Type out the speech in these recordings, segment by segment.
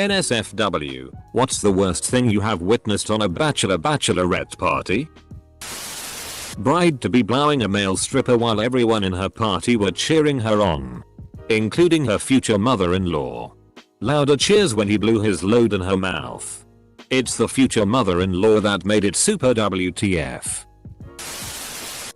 NSFW, what's the worst thing you have witnessed on a bachelorette party? Bride to be blowing a male stripper while everyone in her party were cheering her on, including her future mother-in-law. Louder cheers when he blew his load in her mouth. It's the future mother-in-law that made it super WTF.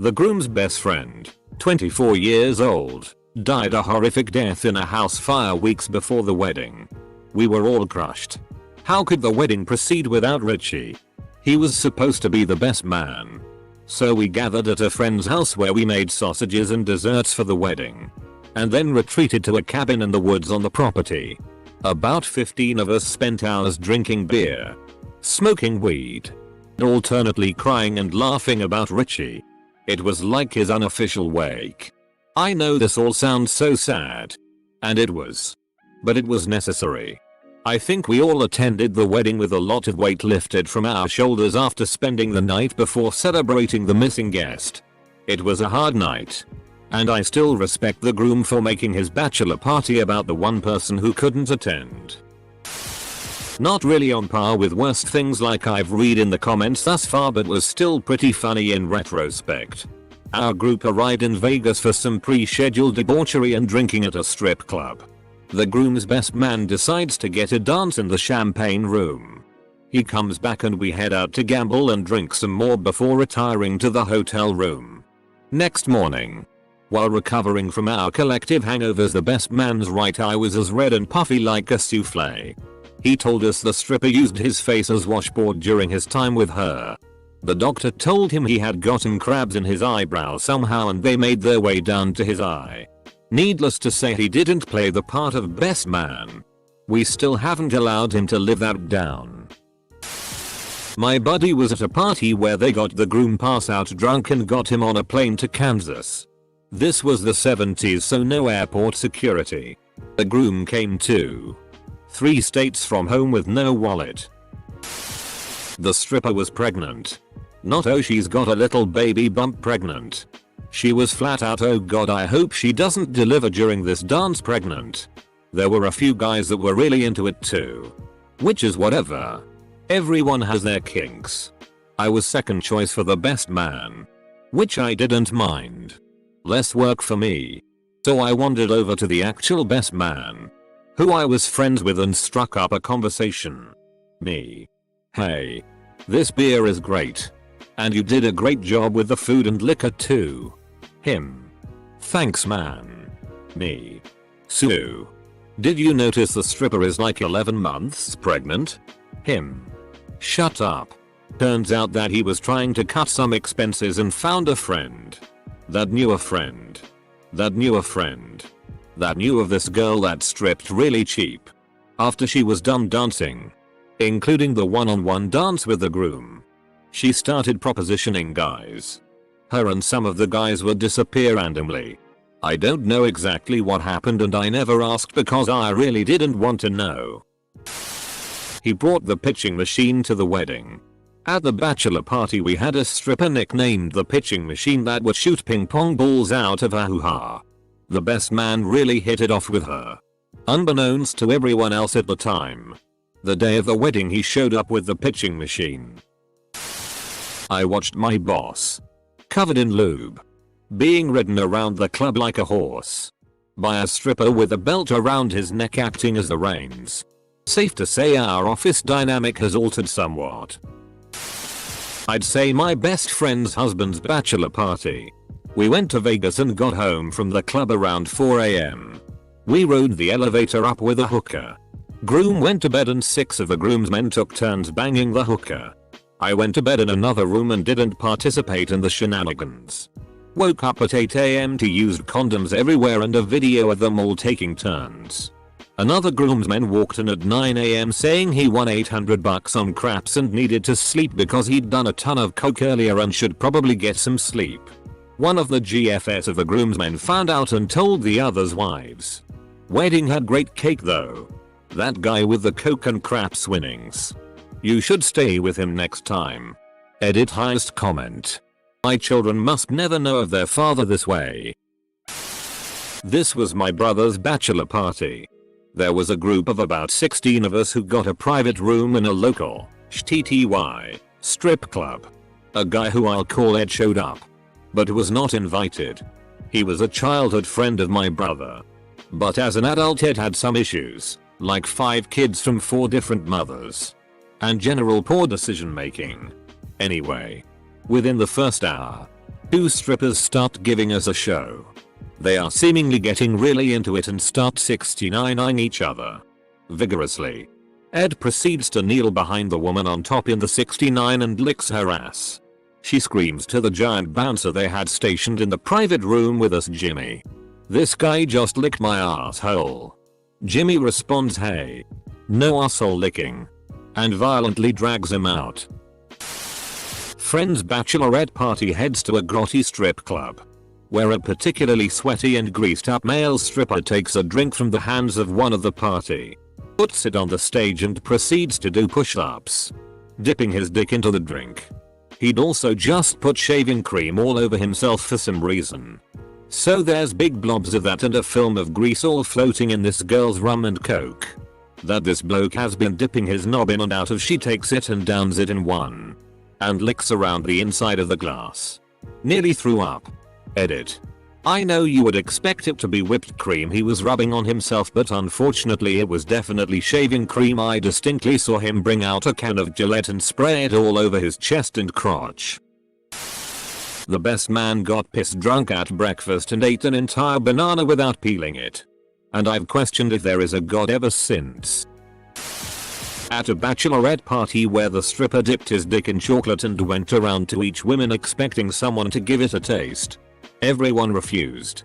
The groom's best friend, 24 years old, died a horrific death in a house fire weeks before the wedding. We were all crushed. How could the wedding proceed without Richie? He was supposed to be the best man. So we gathered at a friend's house where we made sausages and desserts for the wedding. And then retreated to a cabin in the woods on the property. About 15 of us spent hours drinking beer, smoking weed, alternately crying and laughing about Richie. It was like his unofficial wake. I know this all sounds so sad. And it was. But it was necessary. I think we all attended the wedding with a lot of weight lifted from our shoulders after spending the night before celebrating the missing guest. It was a hard night. And I still respect the groom for making his bachelor party about the one person who couldn't attend. Not really on par with worst things like I've read in the comments thus far, but was still pretty funny in retrospect. Our group arrived in Vegas for some pre-scheduled debauchery and drinking at a strip club. The groom's best man decides to get a dance in the champagne room. He comes back and we head out to gamble and drink some more before retiring to the hotel room. Next morning, while recovering from our collective hangovers, the best man's right eye was as red and puffy like a souffle. He told us the stripper used his face as washboard during his time with her. The doctor told him he had gotten crabs in his eyebrow somehow and they made their way down to his eye. Needless to say, he didn't play the part of best man. We still haven't allowed him to live that down. My buddy was at a party where they got the groom pass out drunk and got him on a plane to Kansas. This was the 70s, so no airport security. The groom came to 3 states from home with no wallet. The stripper was pregnant. Not oh she's got a little baby bump pregnant. She was flat out, oh god I hope she doesn't deliver during this dance pregnant. There were a few guys that were really into it too. Which is whatever. Everyone has their kinks. I was second choice for the best man. Which I didn't mind. Less work for me. So I wandered over to the actual best man, who I was friends with, and struck up a conversation. Me. Hey. This beer is great. And you did a great job with the food and liquor too. Him. Thanks man. Me. Sue. Did you notice the stripper is like 11 months pregnant? Him. Shut up. Turns out that he was trying to cut some expenses and found a friend. That knew a friend. That knew a friend. That knew of this girl that stripped really cheap. After she was done dancing, including the one-on-one dance with the groom, she started propositioning guys. Her and some of the guys would disappear randomly. I don't know exactly what happened and I never asked because I really didn't want to know. He brought the pitching machine to the wedding. At the bachelor party we had a stripper nicknamed the pitching machine that would shoot ping pong balls out of her hoo-ha. The best man really hit it off with her. Unbeknownst to everyone else at the time, the day of the wedding he showed up with the pitching machine. I watched my boss, covered in lube, being ridden around the club like a horse by a stripper with a belt around his neck acting as the reins. Safe to say our office dynamic has altered somewhat. I'd say my best friend's husband's bachelor party. We went to Vegas and got home from the club around 4 AM. We rode the elevator up with a hooker. Groom went to bed and 6 of the groomsmen took turns banging the hooker. I went to bed in another room and didn't participate in the shenanigans. Woke up at 8 AM to use condoms everywhere and a video of them all taking turns. Another groomsman walked in at 9 AM saying he won $800 on craps and needed to sleep because he'd done a ton of coke earlier and should probably get some sleep. One of the GFS of the groomsmen found out and told the others' wives. Wedding had great cake though. That guy with the coke and craps winnings. You should stay with him next time. Edit highest comment. My children must never know of their father this way. This was my brother's bachelor party. There was a group of about 16 of us who got a private room in a local STTY strip club. A guy who I'll call Ed showed up, but was not invited. He was a childhood friend of my brother. But as an adult Ed had some issues, like 5 kids from 4 different mothers, and general poor decision making. Anyway, within the first hour, 2 strippers start giving us a show. They are seemingly getting really into it and start 69ing each other vigorously. Ed proceeds to kneel behind the woman on top in the 69 and licks her ass. She screams to the giant bouncer they had stationed in the private room with us, "Jimmy, this guy just licked my asshole." Jimmy responds, "Hey, no asshole licking," and violently drags him out. Friend's bachelorette party heads to a grotty strip club, where a particularly sweaty and greased up male stripper takes a drink from the hands of one of the party, puts it on the stage and proceeds to do push-ups, dipping his dick into the drink. He'd also just put shaving cream all over himself for some reason. So there's big blobs of that and a film of grease all floating in this girl's rum and coke that this bloke has been dipping his knob in and out of. She takes it and downs it in one and licks around the inside of the glass. Nearly threw up. Edit. I know you would expect it to be whipped cream he was rubbing on himself, but unfortunately it was definitely shaving cream. I distinctly saw him bring out a can of Gillette and spray it all over his chest and crotch. The best man got piss drunk at breakfast and ate an entire banana without peeling it. And I've questioned if there is a god ever since. At a bachelorette party where the stripper dipped his dick in chocolate and went around to each woman expecting someone to give it a taste, everyone refused.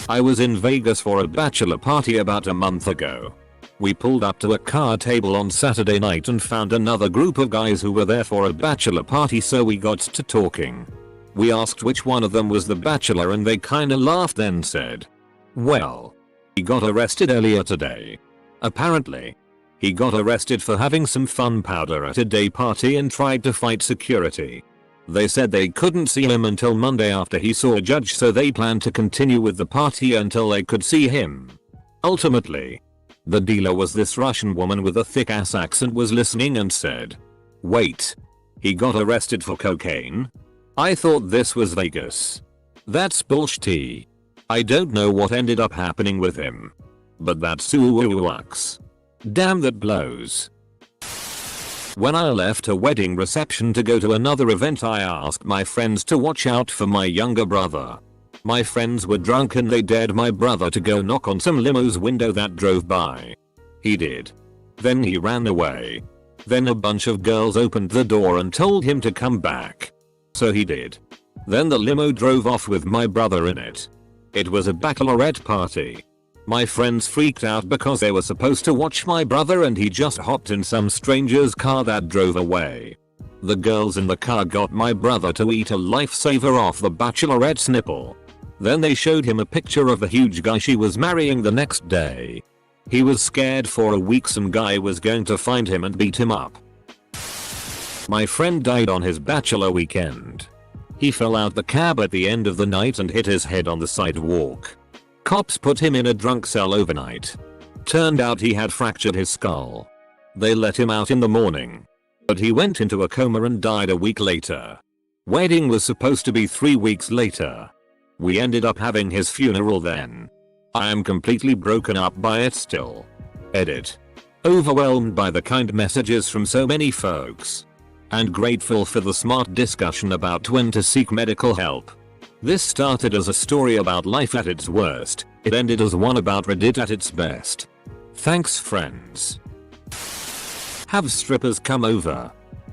I was in Vegas for a bachelor party about a month ago. We pulled up to a card table on Saturday night and found another group of guys who were there for a bachelor party, so we got to talking. We asked which one of them was the bachelor and they kinda laughed, then said, "Well, he got arrested earlier today. Apparently, he got arrested for having some fun powder at a day party and tried to fight security. They said they couldn't see him until Monday after he saw a judge, so they planned to continue with the party until they could see him. Ultimately, the dealer was this Russian woman with a thick ass accent was listening and said, 'Wait, he got arrested for cocaine? I thought this was Vegas. That's bullshit. I don't know what ended up happening with him, but that sucks. Damn, that blows.' When I left a wedding reception to go to another event, I asked my friends to watch out for my younger brother. My friends were drunk and they dared my brother to go knock on some limo's window that drove by. He did. Then he ran away. Then a bunch of girls opened the door and told him to come back. So he did. Then the limo drove off with my brother in it. It was a bachelorette party. My friends freaked out because they were supposed to watch my brother and he just hopped in some stranger's car that drove away. The girls in the car got my brother to eat a lifesaver off the bachelorette's nipple. Then they showed him a picture of the huge guy she was marrying the next day. He was scared for a week some guy was going to find him and beat him up. My friend died on his bachelor weekend. He fell out the cab at the end of the night and hit his head on the sidewalk. Cops put him in a drunk cell overnight. Turned out he had fractured his skull. They let him out in the morning, but he went into a coma and died a week later. Wedding was supposed to be 3 weeks later. We ended up having his funeral then. I am completely broken up by it still. Edit. Overwhelmed by the kind messages from so many folks. And grateful for the smart discussion about when to seek medical help. This started as a story about life at its worst. It ended as one about Reddit at its best. Thanks, friends. Have strippers come over.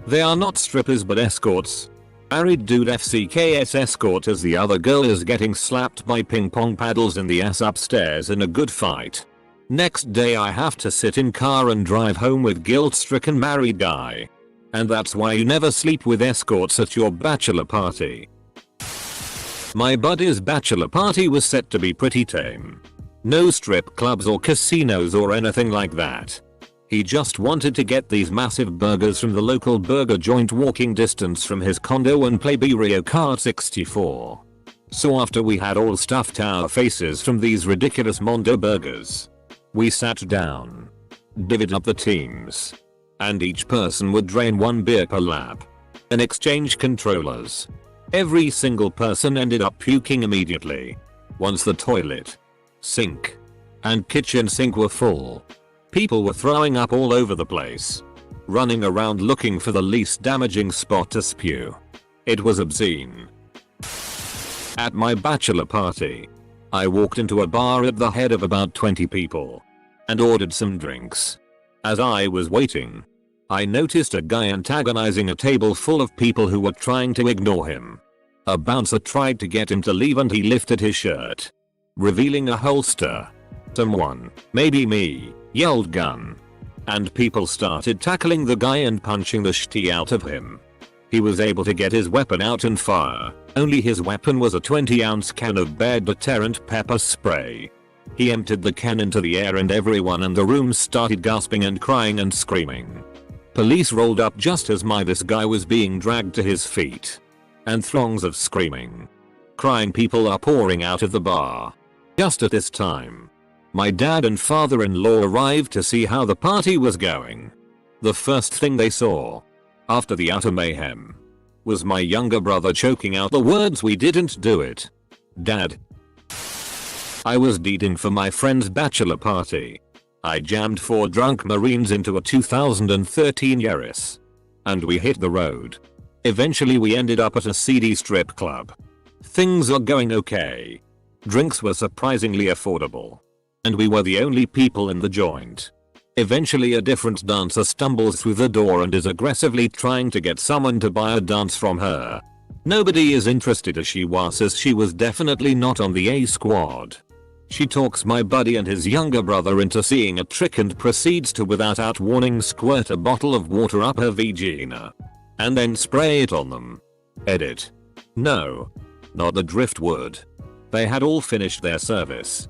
They are not strippers but escorts. Married dude FCKS escort as the other girl is getting slapped by ping pong paddles in the ass upstairs in a good fight. Next day I have to sit in car and drive home with guilt-stricken married guy. And that's why you never sleep with escorts at your bachelor party. My buddy's bachelor party was set to be pretty tame. No strip clubs or casinos or anything like that. He just wanted to get these massive burgers from the local burger joint walking distance from his condo and play Mario Kart 64. So after we had all stuffed our faces from these ridiculous Mondo burgers, We sat down, divvied up the teams, and each person would drain 1 beer per lap, and exchange controllers. Every single person ended up puking immediately once the toilet, sink, and kitchen sink were full. People were throwing up all over the place, running around looking for the least damaging spot to spew. It was obscene. At my bachelor party, I walked into a bar at the head of about 20 people and ordered some drinks. As I was waiting, I noticed a guy antagonizing a table full of people who were trying to ignore him. A bouncer tried to get him to leave and he lifted his shirt, revealing a holster. Someone, maybe me, yelled gun. And people started tackling the guy and punching the shit out of him. He was able to get his weapon out and fire, only his weapon was a 20-ounce can of Bear deterrent pepper spray. He emptied the can into the air and everyone in the room started gasping and crying and screaming. Police rolled up just as this guy was being dragged to his feet. And throngs of screaming, crying people are pouring out of the bar. Just at this time, my dad and father-in-law arrived to see how the party was going. The first thing they saw, after the utter mayhem, was my younger brother choking out the words, "We didn't do it, Dad." I was dating for my friend's bachelor party. I jammed 4 drunk Marines into a 2013 Yaris. And we hit the road. Eventually we ended up at a seedy strip club. Things are going okay. Drinks were surprisingly affordable. And we were the only people in the joint. Eventually a different dancer stumbles through the door and is aggressively trying to get someone to buy a dance from her. Nobody is interested as she was, as she was definitely not on the A squad. She talks my buddy and his younger brother into seeing a trick and proceeds to without warning squirt a bottle of water up her vagina. And then spray it on them. Edit. No. Not the driftwood. They had all finished their service.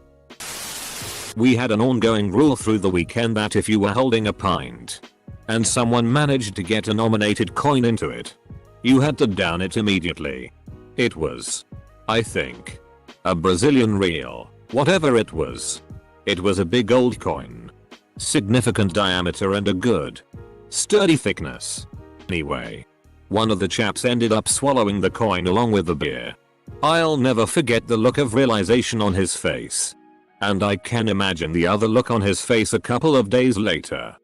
We had an ongoing rule through the weekend that if you were holding a pint and someone managed to get a nominated coin into it, you had to down it immediately. It was, I think, a Brazilian real, whatever it was. It was a big old coin. Significant diameter and a good, sturdy thickness. Anyway, one of the chaps ended up swallowing the coin along with the beer. I'll never forget the look of realization on his face. And I can imagine the other look on his face a couple of days later.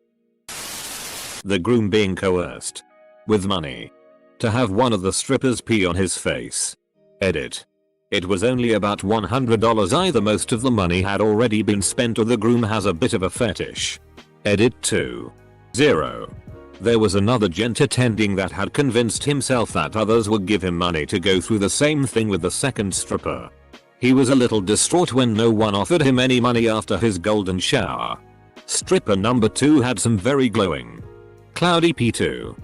The groom being coerced, with money, to have one of the strippers pee on his face. Edit. It was only about $100 either. Most of the money had already been spent or the groom has a bit of a fetish. Edit 2. 0. There was another gent attending that had convinced himself that others would give him money to go through the same thing with the second stripper. He was a little distraught when no one offered him any money after his golden shower. Stripper number 2 had some very cloudy P2.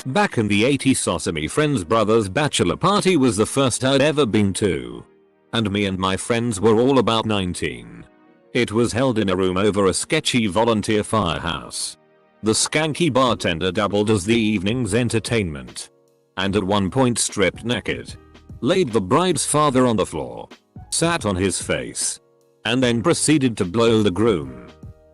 Back in the 80s, Sosami friend's brother's bachelor party was the first I'd ever been to. And me and my friends were all about 19. It was held in a room over a sketchy volunteer firehouse. The skanky bartender doubled as the evening's entertainment. And at one point stripped naked, laid the bride's father on the floor, sat on his face, and then proceeded to blow the groom.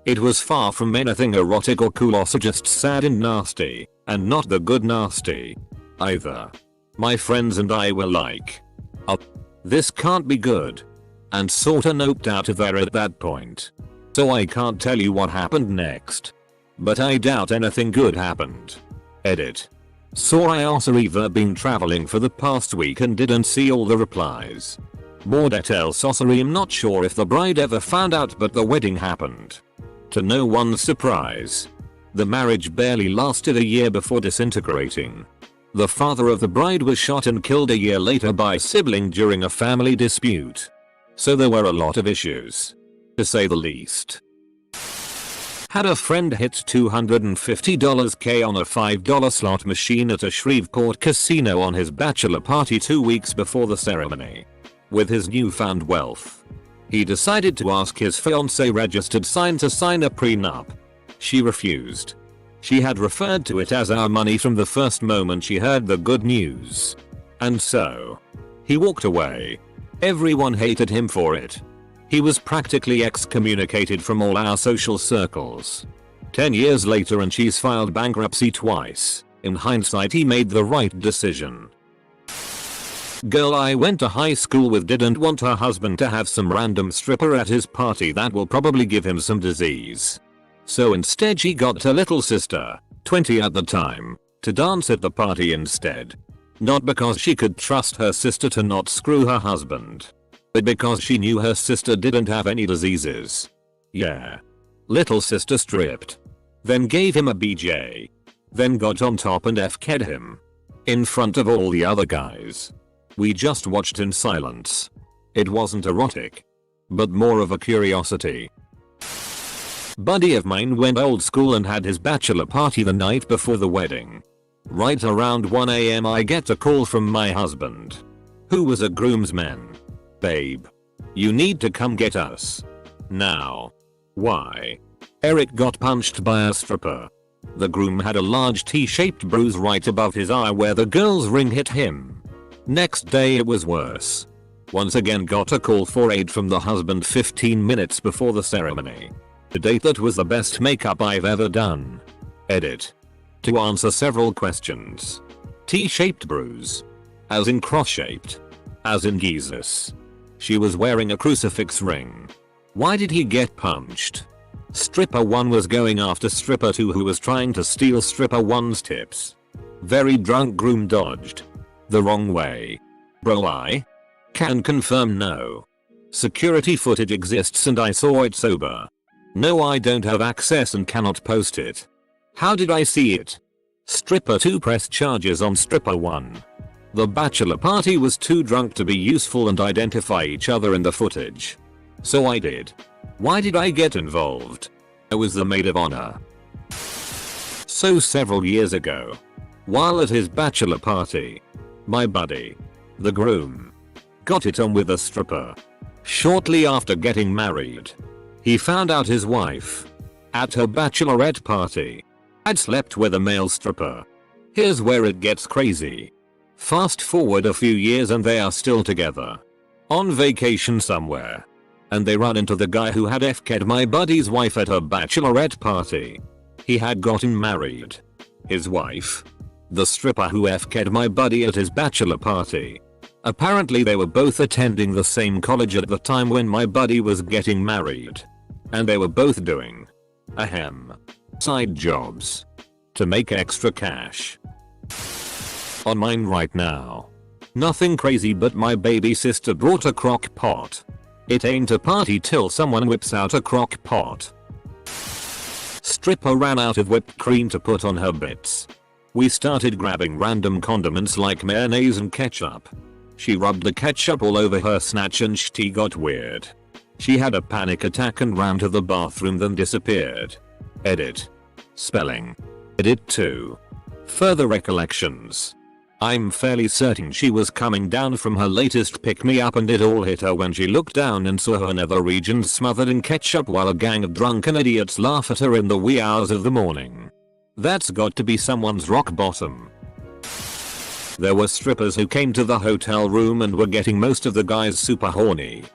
It was far from anything erotic or cool, or just sad and nasty, and not the good nasty either. My friends and I were like, oh, this can't be good, and sorta noped out of there at that point. So I can't tell you what happened next. But I doubt anything good happened. Edit. Saw I also either been traveling for the past week and didn't see all the replies. Bordet el Sorcery. I'm not sure if the bride ever found out, but the wedding happened. To no one's surprise, the marriage barely lasted a year before disintegrating. The father of the bride was shot and killed a year later by a sibling during a family dispute. So there were a lot of issues, to say the least. Had a friend hit $250k on a $5 slot machine at a Shreveport casino on his bachelor party 2 weeks before the ceremony. With his newfound wealth, he decided to ask his fiancée registered sign to sign a prenup. She refused. She had referred to it as our money from the first moment she heard the good news. And so, he walked away. Everyone hated him for it. He was practically excommunicated from all our social circles. 10 years later and she's filed bankruptcy twice. In hindsight he made the right decision. Girl I went to high school with didn't want her husband to have some random stripper at his party that will probably give him some disease. So instead she got her little sister, 20 at the time, to dance at the party instead. Not because she could trust her sister to not screw her husband, but because she knew her sister didn't have any diseases. Yeah. Little sister stripped. Then gave him a BJ. Then got on top and FK'd him. In front of all the other guys. We just watched in silence. It wasn't erotic, but more of a curiosity. Buddy of mine went old school and had his bachelor party the night before the wedding. Right around 1 AM I get a call from my husband, who was a groomsman. Babe, you need to come get us. Now. Why? Eric got punched by a stripper. The groom had a large T-shaped bruise right above his eye where the girl's ring hit him. Next day it was worse. Once again got a call for aid from the husband 15 minutes before the ceremony. The date that was the best makeup I've ever done. Edit. To answer several questions. T-shaped bruise. As in cross-shaped. As in Jesus. She was wearing a crucifix ring. Why did he get punched? Stripper 1 was going after stripper 2 who was trying to steal stripper 1's tips. Very drunk groom dodged. The wrong way. Bro I can confirm no. Security footage exists and I saw it sober. No I don't have access and cannot post it. How did I see it? Stripper 2 pressed charges on stripper 1. The bachelor party was too drunk to be useful and identify each other in the footage. So I did. Why did I get involved? I was the maid of honor. So several years ago, while at his bachelor party, my buddy, the groom, got it on with a stripper. Shortly after getting married, he found out his wife, at her bachelorette party, had slept with a male stripper. Here's where it gets crazy. Fast forward a few years and they are still together. On vacation somewhere. And they run into the guy who had FK'd my buddy's wife at her bachelorette party. He had gotten married. His wife, the stripper who FK'd my buddy at his bachelor party. Apparently they were both attending the same college at the time when my buddy was getting married. And they were both doing side jobs to make extra cash. On mine right now. Nothing crazy but my baby sister brought a crock pot. It ain't a party till someone whips out a crock pot. Stripper ran out of whipped cream to put on her bits. We started grabbing random condiments like mayonnaise and ketchup. She rubbed the ketchup all over her snatch and she got weird. She had a panic attack and ran to the bathroom then disappeared. Edit. Spelling. Edit 2. Further recollections. I'm fairly certain she was coming down from her latest pick-me-up and it all hit her when she looked down and saw her nether regions smothered in ketchup while a gang of drunken idiots laugh at her in the wee hours of the morning. That's got to be someone's rock bottom. There were strippers who came to the hotel room and were getting most of the guys super horny.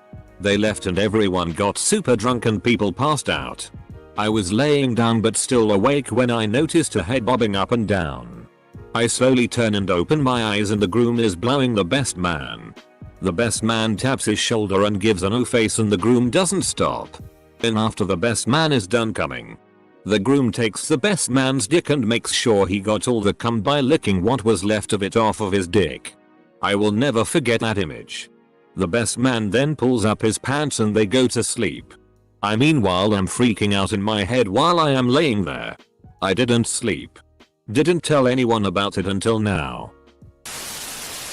They left and everyone got super drunk and people passed out. I was laying down but still awake when I noticed her head bobbing up and down. I slowly turn and open my eyes and the groom is blowing the best man. The best man taps his shoulder and gives a no face and the groom doesn't stop. Then after the best man is done coming, the groom takes the best man's dick and makes sure he got all the cum by licking what was left of it off of his dick. I will never forget that image. The best man then pulls up his pants and they go to sleep. I mean while I'm freaking out in my head while I am laying there. I didn't sleep. Didn't tell anyone about it until now.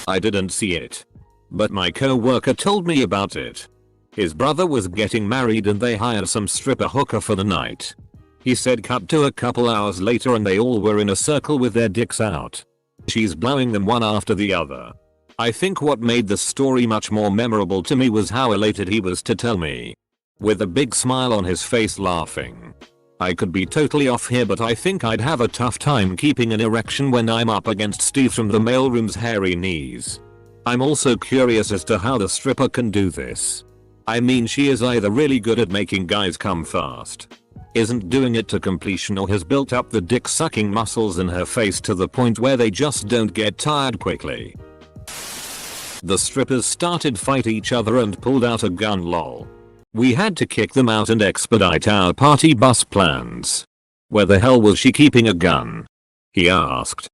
I didn't see it. But my co-worker told me about it. His brother was getting married and they hired some stripper hooker for the night. He said cut to a couple hours later and they all were in a circle with their dicks out. She's blowing them one after the other. I think what made the story much more memorable to me was how elated he was to tell me. With a big smile on his face laughing. I could be totally off here but I think I'd have a tough time keeping an erection when I'm up against Steve from the mailroom's hairy knees. I'm also curious as to how the stripper can do this. I mean, she is either really good at making guys come fast, isn't doing it to completion, or has built up the dick sucking muscles in her face to the point where they just don't get tired quickly. The strippers started fight each other and pulled out a gun, lol. We had to kick them out and expedite our party bus plans. Where the hell was she keeping a gun? He asked.